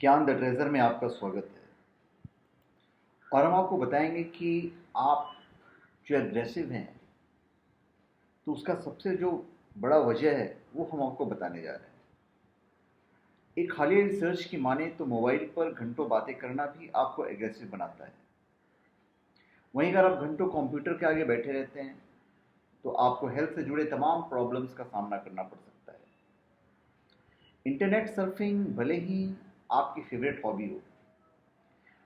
ज्ञान the treasure में आपका स्वागत है। और हम आपको बताएंगे कि आप जो एग्रेसिव हैं तो उसका सबसे जो बड़ा वजह है वो हम आपको बताने जा रहे हैं। एक हालिया रिसर्च की माने तो मोबाइल पर घंटों बातें करना भी आपको एग्रेसिव बनाता है। वहीं अगर आप घंटों कंप्यूटर के आगे बैठे रहते हैं तो आपको हेल्थ से जुड़े तमाम प्रॉब्लम्स का सामना करना पड़ सकता है। इंटरनेट सर्फिंग भले ही आपकी फेवरेट हॉबी हो,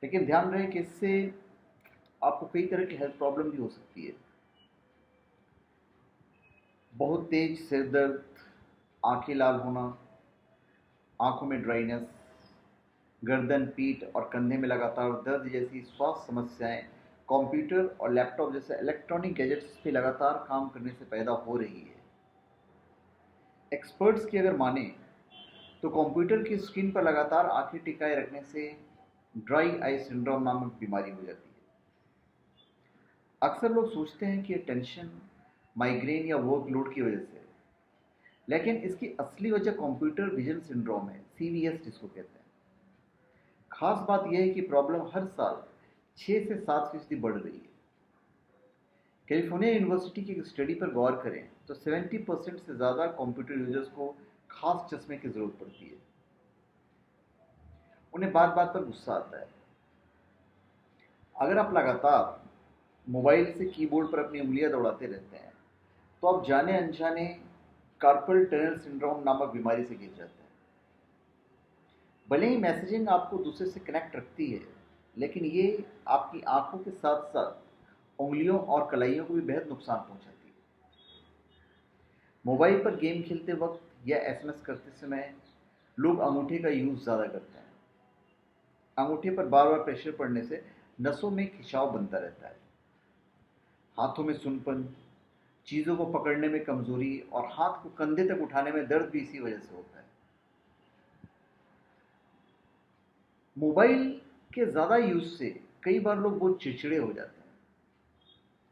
लेकिन ध्यान रहे कि इससे आपको कई तरह की हेल्थ प्रॉब्लम भी हो सकती है। बहुत तेज सिर दर्द, आंखें लाल होना, आंखों में ड्राइनेस, गर्दन, पीठ और कंधे में लगातार दर्द जैसी स्वास्थ्य समस्याएं कंप्यूटर और लैपटॉप जैसे इलेक्ट्रॉनिक गैजेट्स पे लगातार काम करने से पैदा हो रही है। एक्सपर्ट्स की अगर माने तो कंप्यूटर की स्क्रीन पर लगातार आंखें टिकाए रखने से ड्राई आई सिंड्रोम नामक बीमारी हो जाती है। अक्सर लोग सोचते हैं कि ये टेंशन, माइग्रेन या वर्कलोड की वजह से है, लेकिन इसकी असली वजह कंप्यूटर विजन सिंड्रोम है, सीवीएस जिसको कहते हैं। खास बात यह है कि प्रॉब्लम हर साल 6 से 7% बढ़ रही है। कैलिफोर्निया यूनिवर्सिटी की एक स्टडी पर गौर करें तो 70% से ज़्यादा कंप्यूटर यूजर्स को खास चश्मे की ज़रूरत पड़ती है। उन्हें बात बात पर गुस्सा आता है। अगर आप लगातार मोबाइल से कीबोर्ड पर अपनी उंगलियां दौड़ाते रहते हैं तो आप जाने अनजाने कार्पल टनल सिंड्रोम नामक बीमारी से घिर जाते हैं। भले ही मैसेजिंग आपको दूसरे से कनेक्ट रखती है, लेकिन ये आपकी आंखों के साथ साथ उंगलियों और कलाइयों को भी बेहद नुकसान पहुंचाती है। मोबाइल पर गेम खेलते वक्त या एसएमएस करते समय लोग अंगूठे का यूज ज़्यादा करते हैं। अंगूठे पर बार बार प्रेशर पड़ने से नसों में खिंचाव बनता रहता है। हाथों में सुनपन, चीज़ों को पकड़ने में कमजोरी और हाथ को कंधे तक उठाने में दर्द भी इसी वजह से होता है। मोबाइल के ज़्यादा यूज से कई बार लोग बहुत चिड़चिड़े हो जाते हैं।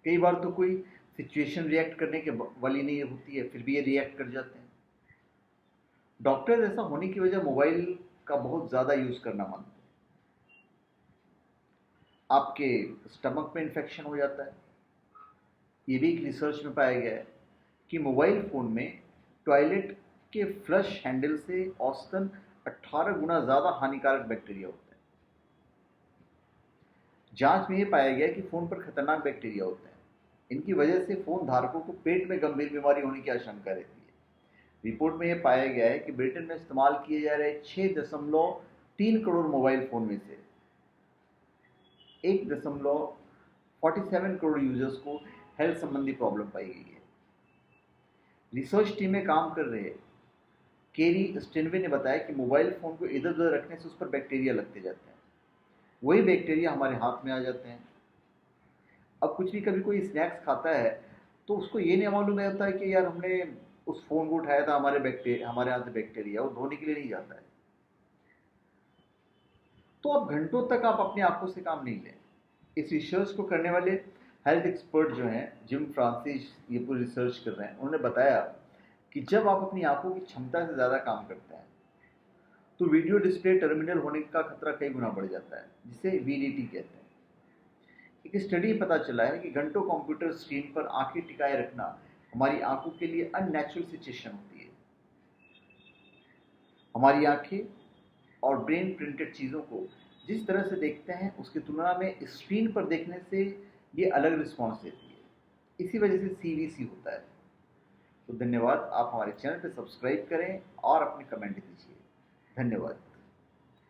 कई बार तो कोई सिचुएशन रिएक्ट करने के वाली नहीं होती है, फिर भी ये रिएक्ट कर जाते हैं। डॉक्टर ऐसा होने की वजह मोबाइल का बहुत ज़्यादा यूज करना मानते हैं। आपके स्टमक में इन्फेक्शन हो जाता है। ये भी एक रिसर्च में पाया गया है कि मोबाइल फ़ोन में टॉयलेट के फ्लश हैंडल से औसतन 18 गुना ज़्यादा हानिकारक बैक्टीरिया होता है। जांच में यह पाया गया कि फ़ोन पर खतरनाक बैक्टीरिया होते हैं। इनकी वजह से फ़ोन धारकों को पेट में गंभीर बीमारी होने की आशंका रहती है। रिपोर्ट में यह पाया गया है कि ब्रिटेन में इस्तेमाल किए जा रहे 6.3 करोड़ मोबाइल फ़ोन में से 1.47 करोड़ यूजर्स को हेल्थ संबंधी प्रॉब्लम पाई गई है। रिसर्च टीम में काम कर रहे केरी स्टेनवे ने बताया कि मोबाइल फ़ोन को इधर उधर रखने से उस पर बैक्टीरिया लगते जाते हैं। वही बैक्टीरिया हमारे हाथ में आ जाते हैं। अब कुछ भी कभी कोई स्नैक्स खाता है तो उसको ये नहीं मालूम रहता है कि यार हमने उस फ़ोन को उठाया था, हमारे हाथ से बैक्टीरिया वो धोने के लिए नहीं जाता है। तो अब घंटों तक आप अपनी आंखों से काम नहीं लें। इस रिसर्च को करने वाले हेल्थ एक्सपर्ट जो हैं, जिम फ्रांसिस, ये पूरी रिसर्च कर रहे हैं। उन्होंने बताया कि जब आप अपनी आंखों की क्षमता से ज़्यादा काम करते हैं तो वीडियो डिस्प्ले टर्मिनल होने का खतरा कई गुना बढ़ जाता है, जिसे वीडीटी कहते हैं। एक स्टडी में पता चला है कि घंटों कंप्यूटर स्क्रीन पर आंखें टिकाए रखना हमारी आंखों के लिए अननेचुरल सिचुएशन होती है। हमारी आंखें और ब्रेन प्रिंटेड चीज़ों को जिस तरह से देखते हैं उसकी तुलना में स्क्रीन पर देखने से ये अलग रिस्पॉन्स देती है। इसी वजह से सीवीसी होता है। तो धन्यवाद। आप हमारे चैनल पर सब्सक्राइब करें और अपने कमेंट दीजिए। धन्यवाद।